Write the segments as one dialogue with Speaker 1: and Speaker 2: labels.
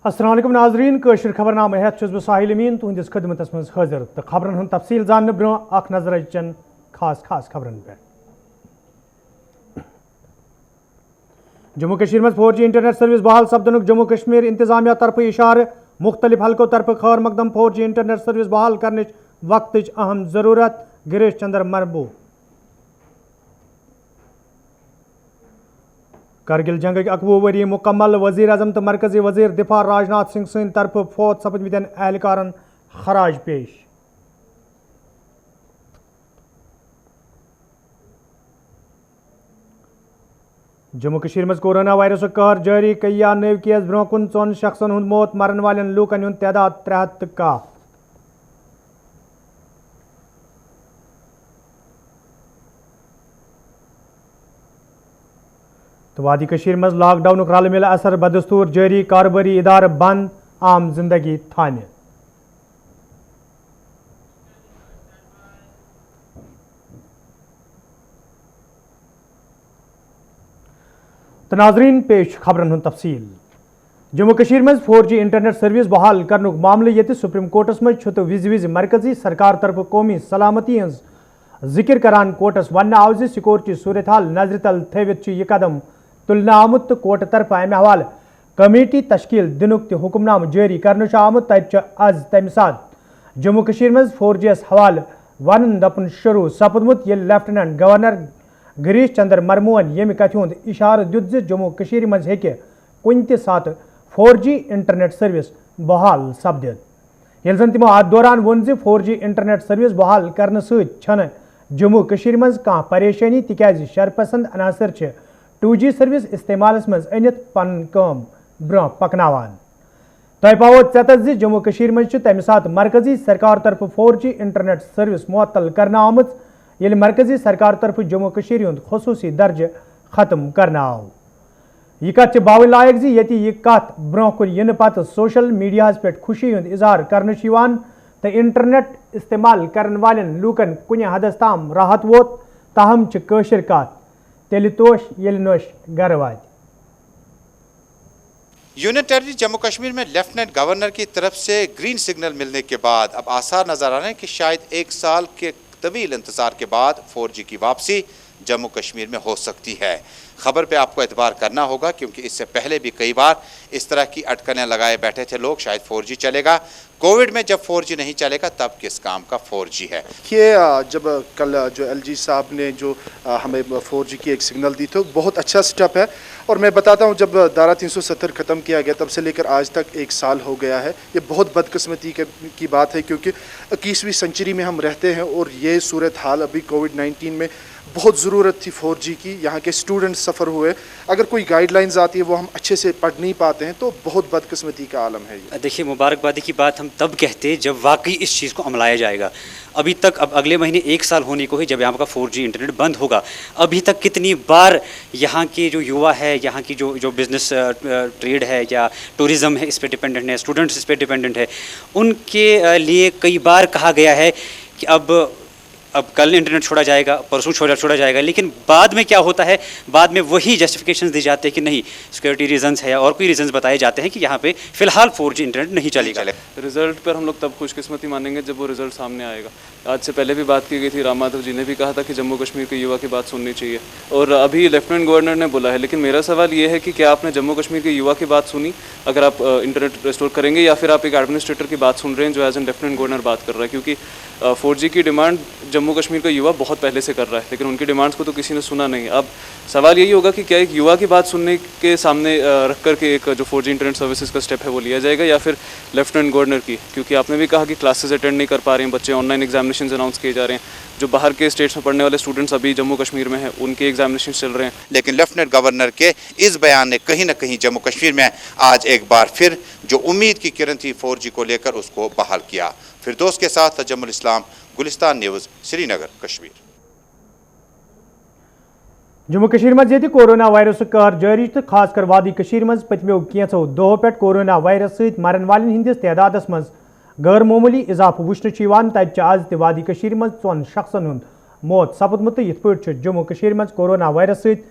Speaker 1: अस्सलाम वालेकुम नाजरीन कशर खबरनामे हेत छुस बह साहिल अमीन तुहंदिस खिदमतस मज हाजिर तो खबरन हुंद तफसील जानने ब्रो अख नजर अचन खास खबरन पे। जम्मू कश्मीर में 4G इंटरनेट सर्विस बहाल सपदनुक जम्मू कश्मीर इंतजामिया तरफ इशार मुख्तलिफ हलकों तरफ खैर मकदम 4G इंटरनेट सर्विस बहाल करने वक्त अहम जरूरत गिरीश चंद्र मरबू। करगिल जंग 21 वरी मुकम्मल वजीर अजम तो मरकजी वजीर दिफा राजनाथ सिंह सद तरफ फौत सपदमतन एहलकारन खराज पेश। जम्मू कश्मीर में कोरोना वायरस कहर जारी कया नव केस ब्रो कुन 4 शख्सन हुंद मौत मरन वालन लूकन हुंद तादाद 73 का। तो वादी कश्मीर में लॉकडाउन रल मिल असर बदस्तूर जारी कारोबारी इदार बंद आम जिंदगी थाने। तो नाजरीन पेश खबरन हुंद तफसील। जम्मू कश्मीर में 4G इंटरनेट सर्विस बहाल करनुक मामले ये सुप्रीम कोर्टस में तो विज मरकजी सरकार तरफ कौमी सलामती हज जिक्र करान कोर्टस वन आव सिक्योरिटी सूरत हाल नजर तल थवित यह कदम तुलना आमुत तो कोर्ट तरफ अमे हवाल कमेटी तश्कील दिनुक हुक्मनाम जारी कर आमुत आज तम सात जम्मू कश्मीर में 4G हवाल वन दपन शुरू सपदमुत ये लेफ्टिनेंट गवर्नर गिरीश चंद्र मरमुवन यम कथ हुंद इशार दुत जम्मू कश्मीर मज हेके कुन ते साथ 4G इंटरनेट सर्विस बहाल सपदित यह जन तिमो अत दौरान वोन 4G इंटरनेट सर्विस बहाल करने सत जम्मू कश्मीर मज कह परेशानी तिकाज शरपसंद अनासर 2G सर्विस इस्तेमाल मज अनित पन काम ब्रोह पकनावान। तय पावो चतस जम्मू कश्मीर मज तम सात मरकजी सरकार तरफ 4G इंटरनेट सर्विस मुअत्तल करना आमुत ये मरकजी सरकार तरफ जम्मू कश्मीर हुंद खसूसी दर्ज खत्म करना आव। यह कत बावन लायक ये यह कत ब्रोह कुन इन पत सोशल मीडिया पे खुशी हुंद इजहार करने तो इंटरनेट इस्तेमाल करन वालन लूकन कुन हदस ताम राहत वोत ताहम कशर कत तेल तोश ये नोश घर वात।
Speaker 2: यूनियन टेरिटरी जम्मू कश्मीर में लेफ्टिनेंट गवर्नर की तरफ से ग्रीन सिग्नल मिलने के बाद अब आसार नजर आ रहे हैं कि शायद 1 साल के तवील इंतजार के बाद 4G की वापसी जम्मू कश्मीर में हो सकती है। खबर पे आपको एतबार करना होगा क्योंकि इससे पहले भी कई बार इस तरह की अटकनें लगाए बैठे थे लोग, शायद 4G चलेगा। कोविड में जब 4G नहीं चलेगा तब किस काम का 4G है।
Speaker 3: ये जब कल जो LG साहब ने जो हमें 4G की एक सिग्नल दी तो बहुत अच्छा स्टेप है। और मैं बताता हूँ जब धारा 370 ख़त्म किया गया तब से लेकर आज तक 1 साल हो गया है। ये बहुत बदकिस्मती की बात है क्योंकि 21वीं सेंचुरी में हम रहते हैं और ये सूरत हाल अभी कोविड-19 में बहुत ज़रूरत थी 4G की। यहाँ के स्टूडेंट्स सफ़र हुए, अगर कोई गाइडलाइंस आती है वो हम अच्छे से पढ़ नहीं पाते हैं तो बहुत बदकिस्मती का आलम है ये।
Speaker 4: देखिए मुबारकबादी की बात हम तब कहते हैं जब वाकई इस चीज़ को अमलाया जाएगा। अभी तक अब अगले महीने 1 साल होने को है जब यहाँ का 4G इंटरनेट बंद होगा। अभी तक कितनी बार यहाँ के जो युवा है, यहाँ की जो बिज़नेस ट्रेड है या टूरिज़्म है इस पर डिपेंडेंट है, स्टूडेंट्स इस पर डिपेंडेंट है, उनके लिए कई बार कहा गया है कि अब कल इंटरनेट छोड़ा जाएगा, परसों छोड़ा जाएगा, लेकिन बाद में क्या होता है, बाद में वही जस्टिफिकेशंस दी जाते हैं कि नहीं सिक्योरिटी रीजंस है और कोई रीजंस बताए जाते हैं कि यहाँ पे फिलहाल 4G इंटरनेट नहीं चलेगा।
Speaker 5: रिजल्ट पर हम लोग तब खुशकिस्मती मानेंगे जब वो रिजल्ट सामने आएगा। आज से पहले भी बात की गई थी, राम माधव जी ने भी कहा था कि जम्मू कश्मीर के युवा की बात सुननी चाहिए और अभी लेफ्टिनेंट गवर्नर ने बोला है। लेकिन मेरा सवाल ये है कि क्या आपने जम्मू कश्मीर के युवा की बात सुनी अगर आप इंटरनेट रिस्टोर करेंगे, या फिर आप एक एडमिनिस्ट्रेटर की बात सुन रहे हैं जो एज एन लेफ्टिनेंट गवर्नर बात कर रहा है? क्योंकि 4G की डिमांड जम्मू कश्मीर का युवा बहुत पहले से कर रहा है लेकिन उनकी डिमांड्स को तो किसी ने सुना नहीं। अब सवाल यही होगा कि क्या एक युवा की बात सुनने के सामने रख कर के एक जो 4G इंटरनेट सर्विसेज का स्टेप है वो लिया जाएगा या फिर लेफ्टिनेंट गवर्नर की? क्योंकि आपने भी कहा कि क्लासेस अटेंड नहीं कर पा रहे हैं बच्चे, ऑनलाइन एग्जामिनेशन अनाउंस किए जा रहे हैं, जो बाहर के स्टेट्स में पढ़ने वाले स्टूडेंट्स अभी जम्मू कश्मीर में हैं उनके एग्जामिनेशन चल रहे हैं।
Speaker 2: लेकिन लेफ्टिनेंट गवर्नर के इस बयान ने कहीं ना कहीं जम्मू कश्मीर में आज एक बार फिर जो उम्मीद की किरण थी 4G को लेकर उसको बहाल किया। फिरदौस के साथ तजम्मुल इस्लाम, गुलिस्तान न्यूज़, श्रीनगर, कश्मीर।
Speaker 1: जम्मू कश्मीर मज ये कोरोना वायरस कहर जारी तो खासकर वादी कश्मीर मज पतमो कैंसो दो पे कोरोना वायरस सहित मरन वालन हंदिस तादादस मज गैर मामूली इजाफा वुचन तब आज ते वादी कश्मीर मज 4 शख्सन हुंद मौत सपदमुत यथ पे जम्मू कश्मीर मज कोरोना वायरस सहित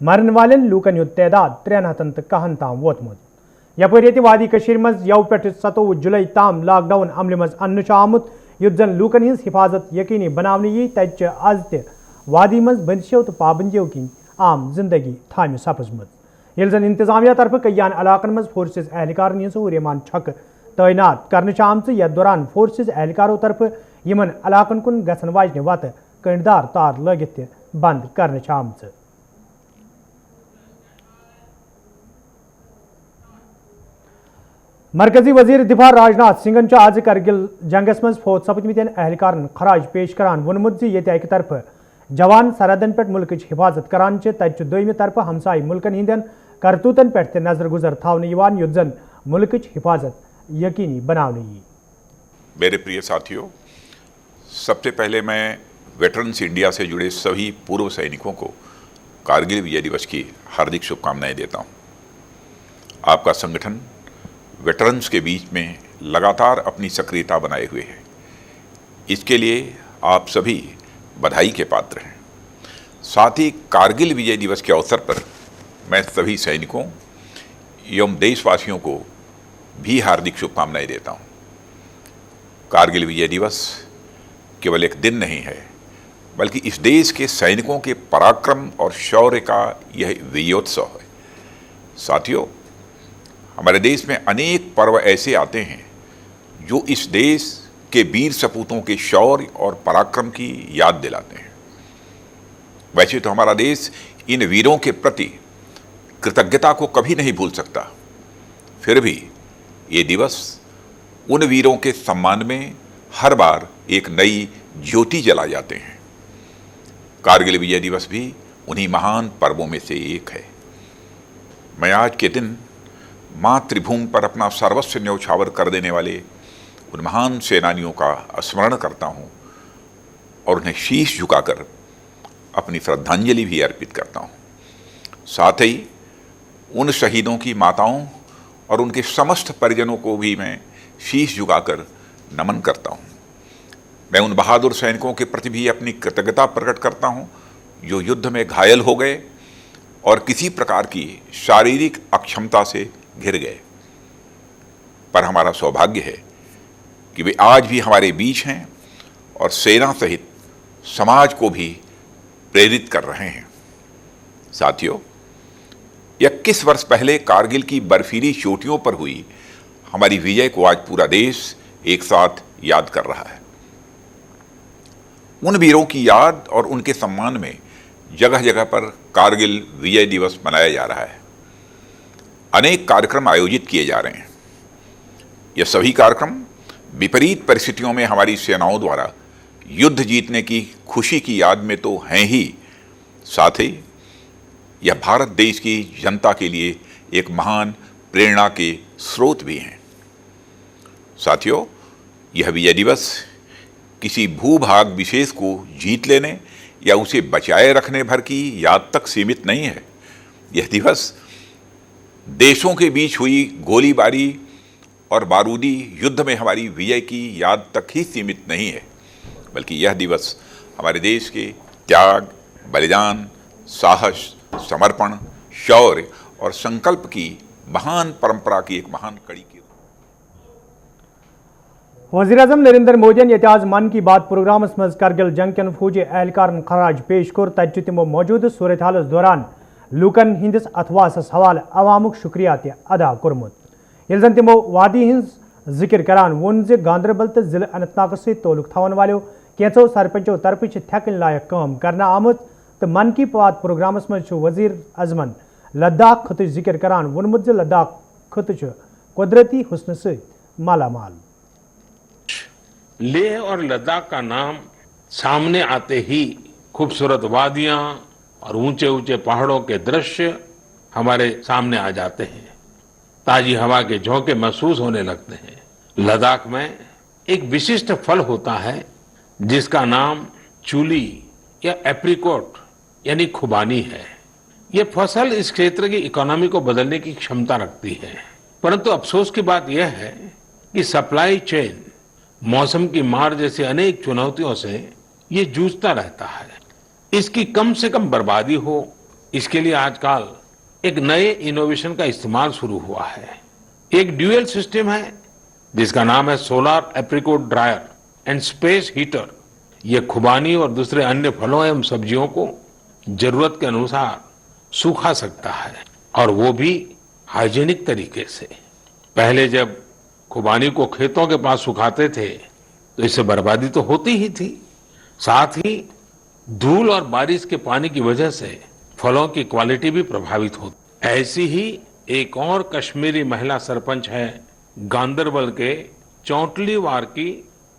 Speaker 1: मरन वालन लूकन हुंद तादाद 391 ताम वोतमुत। यपर ये वादी कशीर मज यव पे 27 जुलाई ताम लॉकडाउन अमल मज अन्न आमुत युद्ध जन लूकन हिंस हिफाजत यकीनी बनाने यी तज आज त वादी मज बंदिशों तो पाबंदियों की आम जिंदगी थाम्य सपजमत ये जन इंतजामिया तरफ कयान इलाकन मज फोर्सेस एहलकार सहूरियमान छक तैनात करने आमत यथ दौरान फोर्सेस एहलकारों तरफ यमन इलाकन कुन गसन वाजने वत कंडदार तार लगित बंद करने आमत। मरकजी वजीर दिफा राजनाथ सिंगन आज करगिल जंगस मज फौत सपदमितन एहलकारन खराज पेश करान वोनमुत ये अक तरफ जवान सरहदन पे मुल्क हिफाजत करान तत दोयमि तरफ हमसाय मुल्कन हिंदन करतूतन पे नजर गुजर थावने युद्ध जन मुल्क हिफाजत यकीनी बनाने यी।
Speaker 6: मेरे प्रिय साथियों, सबसे पहले मैं वेटरन्स इंडिया से जुड़े सभी पूर्व सैनिकों को कारगिल विजय दिवस की हार्दिक शुभकामनाएं देता हूं। आपका संगठन वेटरन्स के बीच में लगातार अपनी सक्रियता बनाए हुए है, इसके लिए आप सभी बधाई के पात्र हैं। साथ ही कारगिल विजय दिवस के अवसर पर मैं सभी सैनिकों एवं देशवासियों को भी हार्दिक शुभकामनाएं देता हूं। कारगिल विजय दिवस केवल एक दिन नहीं है, बल्कि इस देश के सैनिकों के पराक्रम और शौर्य का यह विजयोत्सव है। साथियों, हमारे देश में अनेक पर्व ऐसे आते हैं जो इस देश के वीर सपूतों के शौर्य और पराक्रम की याद दिलाते हैं। वैसे तो हमारा देश इन वीरों के प्रति कृतज्ञता को कभी नहीं भूल सकता, फिर भी ये दिवस उन वीरों के सम्मान में हर बार एक नई ज्योति जला जाते हैं। कारगिल विजय दिवस भी उन्हीं महान पर्वों में से एक है। मैं आज के दिन मातृभूमि पर अपना सर्वस्व न्यौछावर कर देने वाले उन महान सेनानियों का स्मरण करता हूँ और उन्हें शीश झुकाकर अपनी श्रद्धांजलि भी अर्पित करता हूँ। साथ ही उन शहीदों की माताओं और उनके समस्त परिजनों को भी मैं शीश झुकाकर नमन करता हूँ। मैं उन बहादुर सैनिकों के प्रति भी अपनी कृतज्ञता प्रकट करता हूँ जो युद्ध में घायल हो गए और किसी प्रकार की शारीरिक अक्षमता से घिर गए। पर हमारा सौभाग्य है कि वे आज भी हमारे बीच हैं और सेना सहित समाज को भी प्रेरित कर रहे हैं। साथियों, 21 वर्ष पहले कारगिल की बर्फीली चोटियों पर हुई हमारी विजय को आज पूरा देश एक साथ याद कर रहा है। उन वीरों की याद और उनके सम्मान में जगह जगह पर कारगिल विजय दिवस मनाया जा रहा है। अनेक कार्यक्रम आयोजित किए जा रहे हैं। यह सभी कार्यक्रम विपरीत परिस्थितियों में हमारी सेनाओं द्वारा युद्ध जीतने की खुशी की याद में तो हैं ही, साथ ही यह भारत देश की जनता के लिए एक महान प्रेरणा के स्रोत भी हैं। साथियों, यह विजय दिवस किसी भूभाग विशेष को जीत लेने या उसे बचाए रखने भर की याद तक सीमित नहीं है। यह दिवस देशों के बीच हुई गोलीबारी और बारूदी युद्ध में हमारी विजय की याद तक ही सीमित नहीं है, बल्कि यह दिवस हमारे देश के त्याग, बलिदान, साहस, समर्पण, शौर्य और संकल्प की महान परंपरा की एक महान कड़ी की।
Speaker 1: वज़ीर-ए-आज़म नरेंद्र मोदी ये आज मन की बात प्रोग्राम मज करगिल जंग कन फौजी एहलकारन खराज पेश कोर तत तमो मौजूद सूरत हालस दौरान लूकन हिंदिस अथवास हवाल अवामुक शुक्रिया अदा कोरमुत। ये जन तमो वादी हिंस जिक्र करान वोन जे गांदरबल तो जिले अनंतनाग से तोलुक थवन वालों कैंचो सरपंचों तरफ थकन लायक काम करना आमुत तो मन की बात प्रोग्राम मज वज़ीर-ए-आज़मन लद्दाख खत जिक्र करान वोनमुत जे लद्दाख खत कुदरती हुस्न से मालामाल।
Speaker 7: लेह और लद्दाख का नाम सामने आते ही खूबसूरत वादियां और ऊंचे ऊंचे पहाड़ों के दृश्य हमारे सामने आ जाते हैं। ताजी हवा के झोंके महसूस होने लगते हैं। लद्दाख में एक विशिष्ट फल होता है जिसका नाम चूली या एप्रिकॉट यानी खुबानी है। ये फसल इस क्षेत्र की इकोनॉमी को बदलने की क्षमता रखती है, परंतु अफसोस की बात यह है कि सप्लाई चेन, मौसम की मार जैसी अनेक चुनौतियों से ये जूझता रहता है। इसकी कम से कम बर्बादी हो, इसके लिए आजकल एक नए इनोवेशन का इस्तेमाल शुरू हुआ है। एक ड्यूअल सिस्टम है जिसका नाम है solar apricot dryer and space heater. ये खुबानी और दूसरे अन्य फलों एवं सब्जियों को जरूरत के अनुसार सुखा सकता है, और वो भी हाइजीनिक तरीके से। पहले जब खुबानी को खेतों के पास सुखाते थे तो इससे बर्बादी तो होती ही थी, साथ ही धूल और बारिश के पानी की वजह से फलों की क्वालिटी भी प्रभावित होती। ऐसी ही एक और कश्मीरी महिला सरपंच है गांदरबल के चौंटलीवार की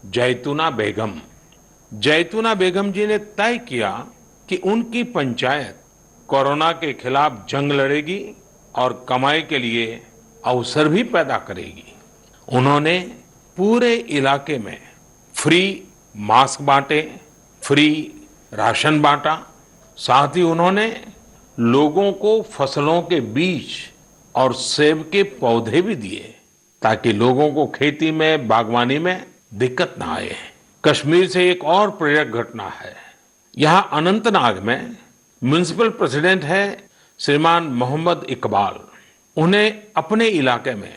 Speaker 7: जैतूना बेगम। जैतूना बेगम जी ने तय किया कि उनकी पंचायत कोरोना के खिलाफ जंग लड़ेगी और कमाई के लिए अवसर भी पैदा करेगी। उन्होंने पूरे इलाके में फ्री मास्क बांटे, फ्री राशन बांटा, साथ ही उन्होंने लोगों को फसलों के बीज और सेब के पौधे भी दिए ताकि लोगों को खेती में, बागवानी में दिक्कत ना आए। कश्मीर से एक और प्रेरक घटना है। यहाँ अनंतनाग में म्युनिसिपल प्रेसिडेंट है श्रीमान मोहम्मद इकबाल। उन्हें अपने इलाके में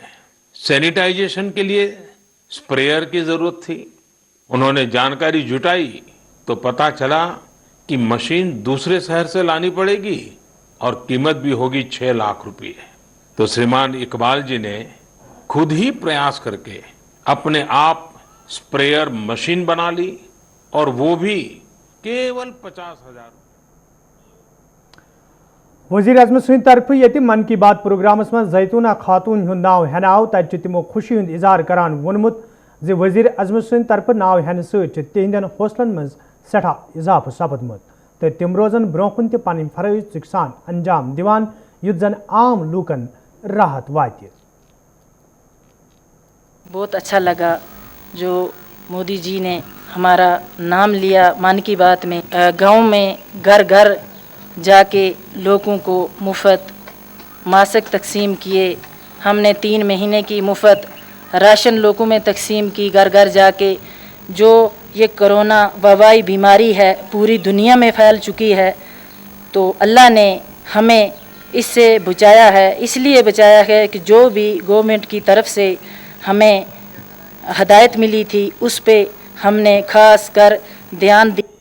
Speaker 7: सैनिटाइजेशन के लिए स्प्रेयर की जरूरत थी। उन्होंने जानकारी जुटाई तो पता चला कि मशीन दूसरे शहर से लानी पड़ेगी और कीमत भी होगी 6 लाख रुपए। तो श्रीमान इकबाल जी ने खुद ही प्रयास करके अपने आप स्प्रेयर मशीन बना ली, और वो भी केवल 50,000।
Speaker 1: वजीर आजम सद तरफ ये मन की बात प्रोग्रामस में जैतूना खातून हुंद नाव हेन आव, तब तिमो खुशी हुंद इजहार करान वोनमुत जे वजीर आजम सद तरफ नाव हेन सहिंदन हौसलन मज सठा इजाफा सपदमुत, तो तिम रोजन ब्रोकुन ते पन फरज चुकसान अंजाम दिवान युत जन आम लूकन राहत वात।
Speaker 8: बहुत अच्छा लगा जो मोदी जी ने हमारा नाम लिया मन की बात में। गांव में घर घर जाके लोगों को मुफ्त मास्क तकसीम किए। हमने 3 महीने की मुफ्त राशन लोगों में तकसीम की घर घर जाके। जो ये कोरोना वबाई बीमारी है पूरी दुनिया में फैल चुकी है, तो अल्लाह ने हमें इससे बचाया है। इसलिए बचाया है कि जो भी गवर्नमेंट की तरफ से हमें हदायत मिली थी उस पे हमने खास कर ध्यान दिया।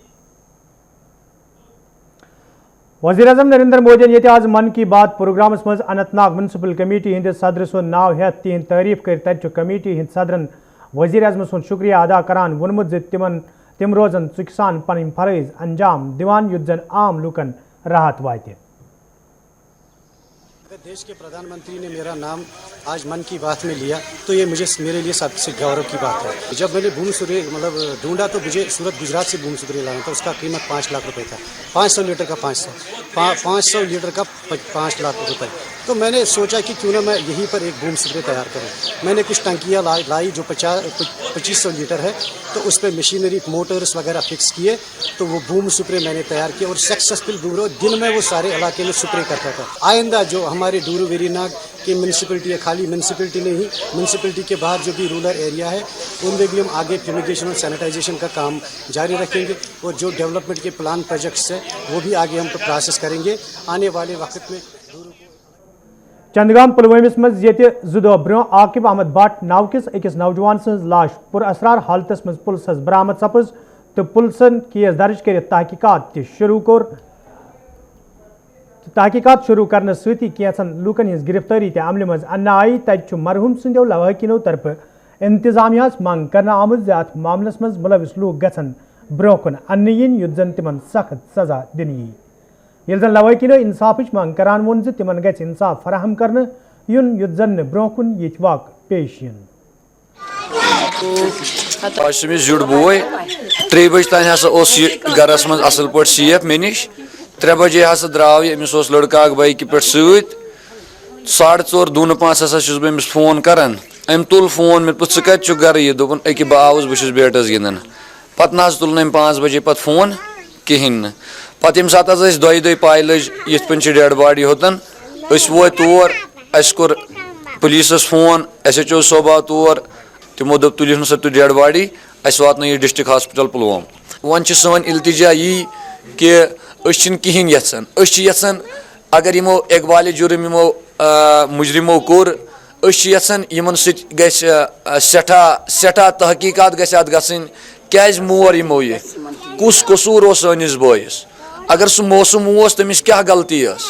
Speaker 1: वज़ीर आज़म नरेंद्र मोदी ये आज मन की बात प्रोग्रामस मज अनंतनाग म्युनिसिपल कमेटी हंद सदर सुन नाव हेत तिहद तारीफ कर तत कमेटी हंद सदरन वज़ीर आज़म सुन शुक्रिया अदा करान वोनमुत जे तिम रोजन चुकसान पन फरज अंजाम दिवान युत जन आम लूकन राहत वात।
Speaker 9: देश के प्रधानमंत्री ने मेरा नाम आज मन की बात में लिया तो ये मेरे लिए सबसे गौरव की बात है। जब मैंने बूम सूर्य ढूंढा तो मुझे सूरत गुजरात से बूम सूर्य लाना था। उसका कीमत 5 लाख रुपए था। 500 लीटर का 500 लीटर का 5 लाख रुपए। तो मैंने सोचा कि क्यों ना मैं यहीं पर एक बूम स्प्रे तैयार करूं। मैंने कुछ टंकियां लाई जो 2500 लीटर है, तो उस पर मशीनरी मोटर्स वगैरह फिक्स किए, तो वो बूम स्प्रे मैंने तैयार किया और सक्सेसफुल बूम दिन में वो सारे इलाके में स्प्रे करता था। आइंदा जो हमारे डूरू वेरीनाग की म्यूनसिपलिटी है, खाली म्यूनसिपलिटी नहीं, म्यूनसिपलिटी के बाहर जो भी रूरल एरिया है उनमें भी हम आगे फ्यूमिगेशन और सैनिटाइजेशन का काम जारी रखेंगे और जो डेवलपमेंट के प्लान प्रोजेक्ट्स है वो भी आगे हम प्रोसेस करेंगे आने वाले वक्त में।
Speaker 1: चंदगाम पुलवामिस मज ये जुदो ब्रो आकिब अहमद भट्ट नाव किस अकिस नौजवान सज लाश पुरअसरार हालतस मज पुलिस बरामद सपज तो पुलिसन केस दर्ज कर तहकीकात शुरू करने सती कैंसन लूकन हज गिरफ्तारी ते अमल मज अन्न आई। तब मरहूम संदो लवाकिनो तरफ इंतजामिया मंग कर आमुत अत मामलस मज मुलविस लूक गन ब्रो कुन अन्न इन युत जन तिमन सख्त सजा दिन यी। ये जन लवाकिनो इंसाफिच मंग करान वोन जे तिमन गछ इंसाफ फराहम करने युन युत जन ब्रो कुन ये वाक पेश इन।
Speaker 10: जुड़ बोय 3 बजे तान गरस मज असल पे सेफ मे निश 3 बजे हसा द्राव अमिस लड़का बाइक पे सत 4:30 दून 5 हसा अमिस फोन करान। अम तुल फोन मे पे कत गर ये दोपन अके बह आउस बस बेटस गिंदन पत ना तुल 5 बजे पे फोन कहें पत ये सात दो पाई लज ये डेड बॉडी होतन वो तौर अस कोर पुलिस फोन SHO सोबा तौर तमो दप तुलिन सा तु डेड बॉडी अस वात ये डिस्ट्रिक्ट हॉस्पिटल पुलवाम। वन सन इल्तिजा यी कि कहें यसान अगर यमो इकबाल जुर्म यमो मुजरिमो कोर یژھان یمن سۭتۍ گژھِ سٮ۪ٹھاہ تحقیٖقات گژھِ اَتھ گژھٕنۍ کیٛازِ مور یِمو یہِ کُس قصوٗر اوس سٲنِس بٲیِس اگر سُہ موسوٗم اوس تٔمِس کیٛاہ غلطی ٲس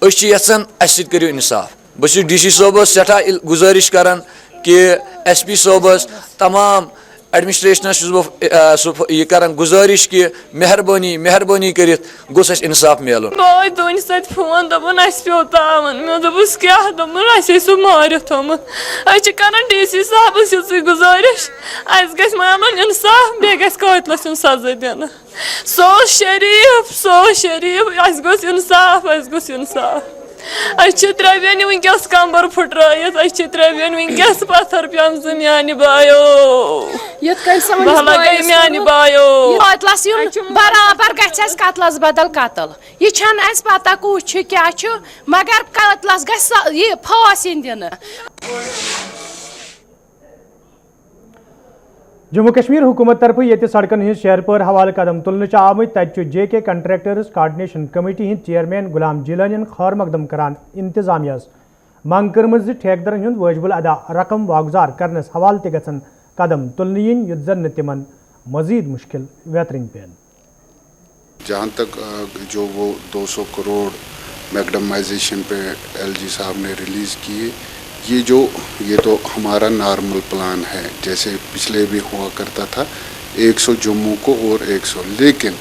Speaker 10: أسۍ چھِ یژھان اَسہِ سۭتۍ کٔرِو اِنصاف بہٕ چھُس ڈی سی صٲبَس سٮ۪ٹھاہ گُزٲرِش کران کہ ایس پی صٲبَس تمام ایڈمنسٹریشنس چھُس بہٕ یہِ کران گُزٲرِش کہ مہربٲنی کٔرِتھ گوٚژھ اَسہِ اِنصاف میلُن
Speaker 11: بٲے دۄنہِ سۭتۍ فون دوٚپُن اَسہِ پیوٚو تاوَن مےٚ دوٚپُس کیٛاہ دوٚپُن اَسہِ ٲسۍ سُہ مٲرِتھ تھوٚمُت أسۍ چھِ کران ڈی سی صاحبَس یِژٕے گُزٲرِش اَسہِ گژھِ مانُن اِنصاف بیٚیہِ گژھِ قٲتلَس یُن سزا دِنہٕ سُہ اوس شریٖف اَسہِ گوٚژھ اِنصاف أسۍ چھِ ترٛےٚ بیٚنہِ وٕنکٮ۪س کمبر پھٕٹرٲیِتھ أسۍ چھِ ترٛےٚ بیٚنہِ وٕنکٮ۪س پتھر پیمژٕ میانہِ بایو بہلا گٔے میانہِ بایو
Speaker 12: قٲتلَس یُن برابر گژھِ اَسہِ قتلس بدل قتل یہِ چھَنہٕ اَسہِ پتہ کُس چھُ کیٛاہ چھُ مگر قٲتلَس گژھِ یہِ پھٲنٛسۍ یِنۍ دِنہٕ
Speaker 1: جموں کشمیر حکومت طرف یہ سڑکن ہز شہر پور حوالہ قدم تلنے آمت تت جے کے کنٹریکٹرز کارڈنیشن کمیٹی ہند چیئرمین غلام جیلانی خیر مقدم کران انتظامیہ منگ کرم ٹھیکدرن ہند واجب الادا رقم واگزار کرنس حوالہ تہ گھن قدم تلنے یت زن تمن مزید مشکل ویترن پین
Speaker 13: جہاں تک جو وہ 200 کروڑ میگڈمائزیشن پہ ایل جی صاحب نے ریلیز کیے یہ تو ہمارا نارمل پلان ہے جیسے پچھلے بھی ہوا کرتا تھا 100 جموں کو اور 100 لیکن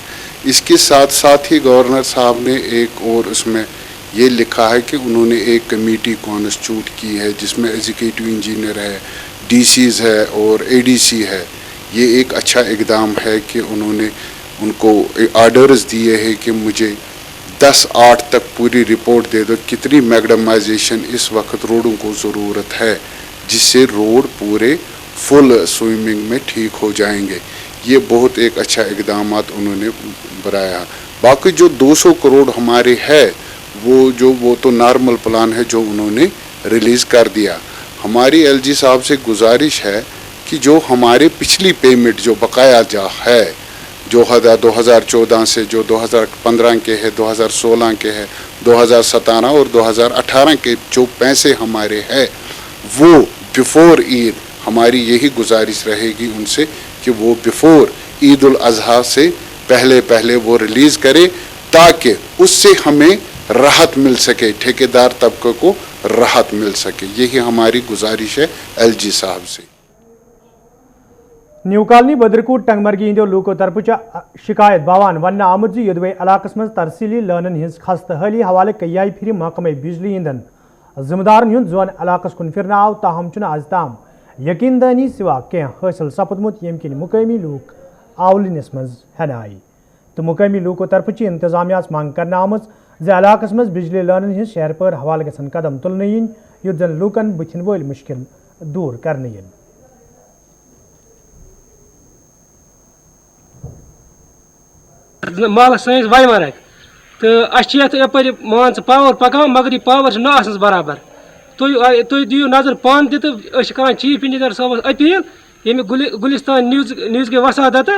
Speaker 13: اس کے ساتھ ساتھ ہی گورنر صاحب نے ایک اور اس میں یہ لکھا ہے کہ انہوں نے ایک کمیٹی کانسٹیٹیوٹ کی ہے جس میں ایگزیکٹو انجینئر ہے ڈی سیز ہے اور اے ڈی سی ہے یہ ایک اچھا اقدام ہے کہ انہوں نے ان کو آرڈرز دیے ہیں کہ مجھے 10/8 تک پوری رپورٹ دے دو کتنی میگڈمائزیشن اس وقت روڈوں کو ضرورت ہے جس سے روڈ پورے فل سوئمنگ میں ٹھیک ہو جائیں گے یہ بہت ایک اچھا اقدامات انہوں نے بنایا باقی جو 200 کروڑ ہمارے ہے وہ تو نارمل پلان ہے جو انہوں نے ریلیز کر دیا ہماری ایل جی صاحب سے گزارش ہے کہ جو ہمارے پچھلی پیمنٹ جو بقایا ہے جو 2014 سے جو 2015 کے ہے 2016 کے ہے 2017 اور 2018 کے جو پیسے ہمارے ہیں وہ بیفور عید ہماری یہی گزارش رہے گی ان سے کہ وہ بیفور عید الاضحیٰ سے پہلے وہ ریلیز کرے تاکہ اس سے ہمیں راحت مل سکے ٹھیکیدار طبقے کو راحت مل سکے یہی ہماری گزارش ہے ایل جی صاحب سے
Speaker 1: نیو کالنی بدرکوٹ ٹنگ مرگی ہندو لوکو طرف شکایت باوان ون آمت یدوے علاقس مز ترسیلی لانن ہز خست حالی حوالہ کئی پھر محکمہ بجلی ہندن ذمہ دارن ہند زون علاقس کن پھر آو تاہم چھ آز تام یقین دانی سوا کی حاصل سپدمت یم کن مقامی لوک آولنس مز ہن آئی تو مقامی لوکو طرف انتظامیہ مانگ کرنا آمت زِ علاقس مز بجلی لانن ہز شہر پر حوالہ گھن قدم تلنے ین یت زن لوکن بتھن ول مشکل دور کرنے ین
Speaker 14: محلس سنس وی مرگ تو اپر مان پاور پکان مگر یہ پاور نا آسنس برابر تھی دیو نظر پان تہ کر چیف انجینئر صاحب اپیل یم گلستان نیوز کے وسادت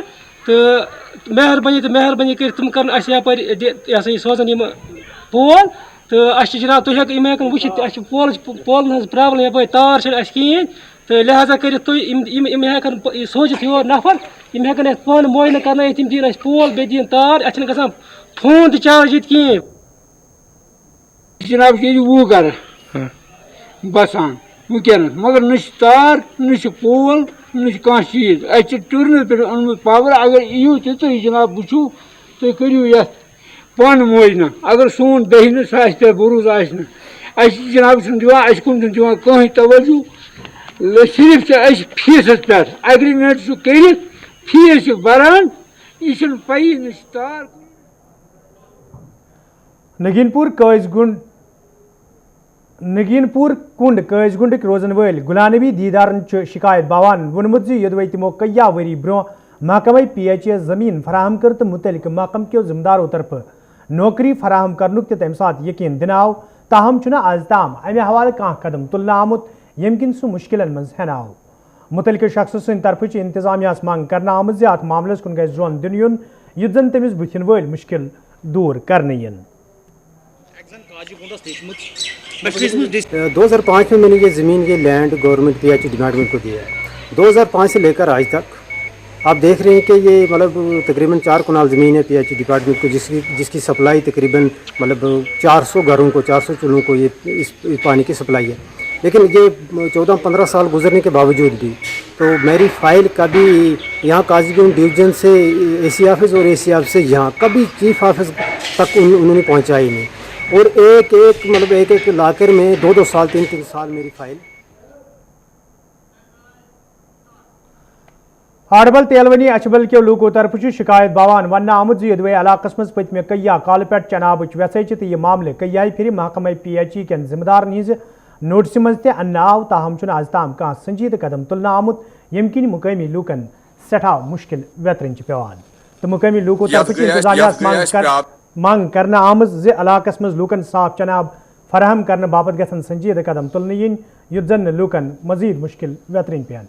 Speaker 14: تو مہربانی کر تم کر یہ سوزان پول تو جناب تھی وچت پولن ہز پرابلم یپ تار کہین تو لہذا کرت تھی سوچت یور نفر ہم پان معائنہ کرن تم دین پول بی دین تار اتھ گا فون تہ چارج یہ کہین
Speaker 15: جناب یہ وہ گھر بسان ونکس مگر نہ تار نہ پول نہ کھانا چیز اچھے ٹورنس پہ اونمت پاور اگر یو تھی جناب وچو تھی کرو یت پان معائنہ اگر سون دہن سہ بروز آس جناب دس کن دان کہیں توجہ صرف فیسس پہ اگریمنٹ کرت فیس بران یہ پی نار
Speaker 1: نگین پور کنڈ قائز گنڈک روزن ول غلانبی دیدارن شکایت باوان وونمت یدوے تمو کئی وری برو محکمہ پی ایچ اے زمین فراہم کر تو متعلق محکمہ کے ذمہ داروں طرف نوکری فراہم کرنک تمہ سات یقین دن آو تاہم چھ آز تام امہ حوالہ کھانا قدم تلنے آمت یم کن سہ مشکلن مز ہن آو متعلقہ شخص سند طرف انتظامیہ مانگ کرنا آمت ات معاملس کن گھس زون دن یون یت زن تمس بتھن ول مشکل دور کرنے ین
Speaker 9: 2005 में मैंने ये ज़मीन ये लैंड गवर्नमेंट PH डिपार्टमेंट को दिया है। 2005 से लेकर आज तक आप देख रहे हैं कि ये मतलब तकरीबन 4 कनाल ज़मीन है PH डिपार्टमेंट को, जिसकी सप्लाई तकरीबन मतलब 400 घरों को, 400 चूल्हों को ये इस पानी की सप्लाई है। लेकिन ये 14-15 साल गुजरने के बावजूद भी तो मेरी फ़ाइल कभी यहाँ काजीगुंड डिवीज़न से AC ऑफिस और AC ऑफिस से यहाँ कभी चीफ ऑफिस तक उन्होंने पहुँचाई नहीं। और एक लाकर में 2-2 साल 3-3 साल मेरी फाइल।
Speaker 1: हाड़बल तेलवनी अचबल के लूको तरफ शिकायत बावान वन आमुद यदवे इलाकस मज पतमे कया काल पे चनाब वैसे तो यह मामले कया फिर महकमा PH के जिम्मेदार हज नोटिस मज तन आव ताहम आज ताम कह संजीद कदम तुलना आमुत यम किन मुकामी लूकन सठा मुश्किल वेतरन पेवान तो मुकामी लूको तरफ इंतजामिया मांग करना आमज ज इलाकस मज लूकन साफ चनाब फराहम करने बाबत गसन संजीद कदम तुलने इन युद्ध जन लूकन मजीद मुश्किल वेतरन पेन।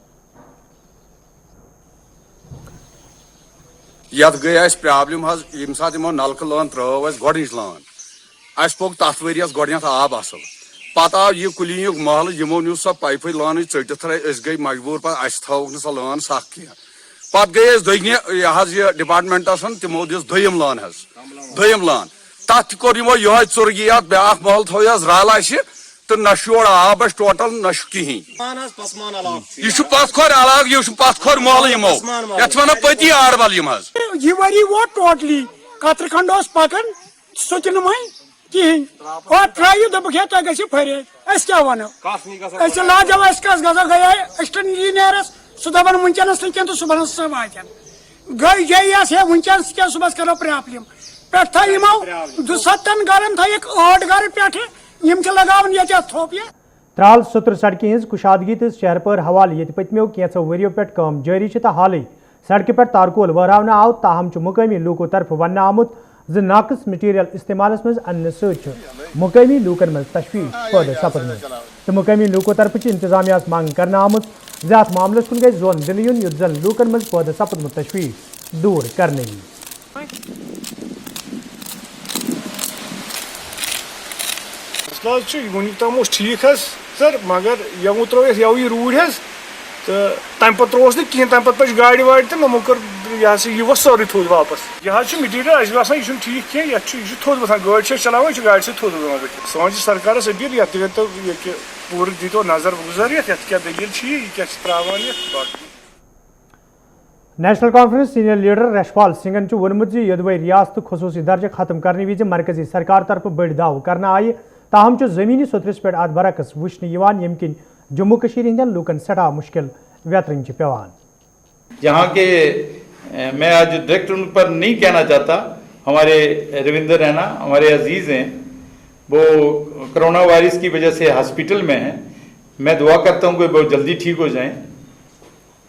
Speaker 16: यथ गई प्रॉब्लम यम सात नलक लान त्रो गोच लान पोक तथ वरियस गोडनथ आब असल पत आव यह कुलियुक महल यमो नु सो पाइप लान चटित गई मजबूर पे थोक सो लान सख कह पत गई दोगने डिपार्टमेंटस तमो दिस दोयम लान तथ कोर यमो यह चुर्गी ब्या महल थो रल तो न योर आब टोटल न कहें यह पथ खोर अलग यह पथ खोर महल यमो ये वन पति आड़बल
Speaker 17: यह वरी वो टोटली कतर खंड पकान सो कहें और त्रो दोपक है तुम गो फरेज क्या वनो लाजो गो गए असिस्टेंट इंजीनियरस सह दपान वनकस तो सुबह सह वातन गई जयस है वनकस क्या सुबह करो प्रॉब्लम पे थो 2-7 गरन थक 8 गर पे लगान ये थोपिया
Speaker 1: त्राल सुत्र सड़क हज कुशादगी तो शहर पर हवाले ये पतमो कैंसो वरियो पे काम जारी तो हाल सड़क पे तारकोल वहरावन आव ताहम मुकामी लूको तरफ वन आमुत ज नाकस मटीरियल इस्तेमाल मज अन्न सकामी लूकन मज तशवीश पैदा सपदम तो मुकामी लूको तरफ इंतजामिया मांग कर आमुत ज अत मामलस कुन गई जोन दिल युन युद्ध जन लूकन मज पैदा सपदम तशवीश दूर करने
Speaker 18: वन तम ठीक सर मगर यमो त्रो यह रूड तो तम पे त्रोस कहें तम पे गाड़ी वाड़ तो नमो कर यह वो सोरे थोद वापस यह मटीरियल बसान यह ठीक कह यह थोद बसान गाड़ी चलान गाड़ी से थोद सोन सरकार अपील ये तो पूरे दीतो नजर गुजर ये क्या दलील क्या त्रावान
Speaker 1: national conference senior leader Rashpal सिंगन वोनमुत यदवे रियासत खसूसी दर्ज खत्म करने विज मरकजी सरकार तरफ बड़ दाव कर आय ताहम जमीनी सतरस पे अत बरक्स वुचन यम किन जम्मू कशीर हिंदन लूकन सठा मुश्किल वेतरन पेवान।
Speaker 19: यहाँ के मैं आज डायरेक्ट उन पर नहीं कहना चाहता, हमारे रविंद्र रैना हमारे अजीज़ हैं, वो कोरोना वायरस की वजह से हॉस्पिटल में हैं। मैं दुआ करता हूँ कि वो जल्दी ठीक हो जाएं।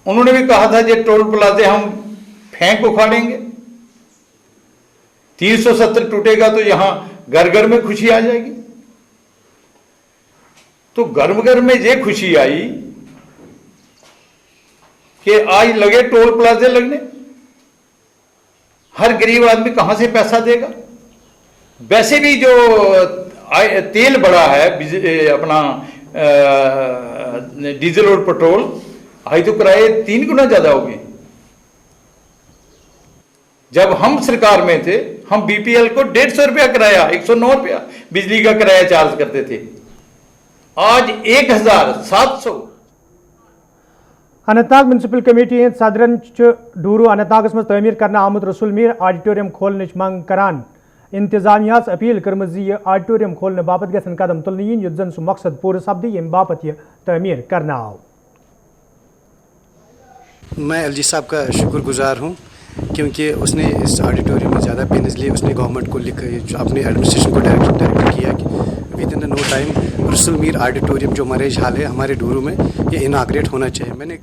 Speaker 19: उन्होंने भी कहा था ये टोल प्लाजे हम फेंक उखाड़ेंगे, 370 टूटेगा तो यहाँ घर घर में खुशी आ जाएगी। तो घर घर में ये खुशी आई कि आज लगे टोल प्लाजे लगने, हर गरीब आदमी कहां से पैसा देगा। वैसे भी जो तेल बढ़ा है अपना डीजल और पेट्रोल, आज तो किराए 3 गुना ज्यादा हो गए। जब हम सरकार में थे हम बीपीएल को 150 रुपया किराया, 109 रुपया बिजली का किराया चार्ज करते थे, आज 1700।
Speaker 1: Anantnag municipal committee southern Dooru अनंतनागस मज तमीर करना आमुत रसूल मीर ऑडिटोरियम खोलने मंग करान इंतजामिया अपील कर्म यह ऑडिटोरियम खोलने बाबत गसन कदम तुलने इन युद्ध जन सह मकसद पूरे सपद यम बापत यह तमीर करना आव।
Speaker 9: मैं LG साहब का शुक्रगुजार हूँ क्योंकि उसने इस ऑडिटोरियम में ज़्यादा पेनस लिए। उसने गवर्नमेंट को अपने एडमिनिस्ट्रेशन को डायरेक्ट किया कि विद इन नो टाइम रसूल मीर ऑडिटोरियम जो मरेज हाल है हमारे डूरू में ये इनाग्रेट होना चाहिए। मैंने